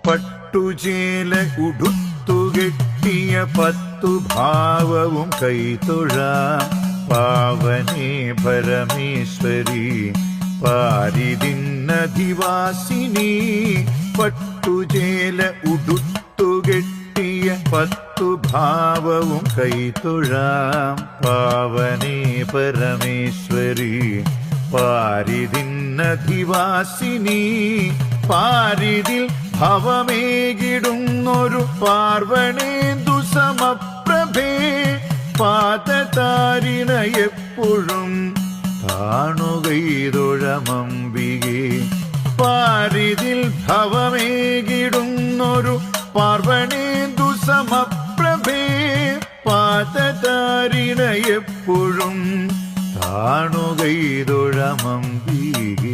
പട്ടുചേല ഉടുത്തുകെട്ടിയ 10 ഭാവവും കൈതൊഴാം. പാവനേ പരമേശ്വരി പാരിതിന്നധിവാസിനി. പട്ടുചേല ഉടുത്തുകെട്ടിയ 10 ഭാവവും കൈതൊഴാം. പാവനേ പരമേശ്വരി പാരിതിന്നധിവാസിനി. പാരിതിൽ ഭവമേകിടുന്നൊരു പാർവണേന്ദു സമപ്രഭേ. പാദതാരിണ എപ്പോഴും കാണുകൈതൊഴമംബികേ. പാരിതിൽ ഭവമേകിടുന്നൊരു പാർവണേന്ദു സമപ്രഭേ. പാദതാരിണ എപ്പോഴും കാണുകൈതൊഴമംബികേ.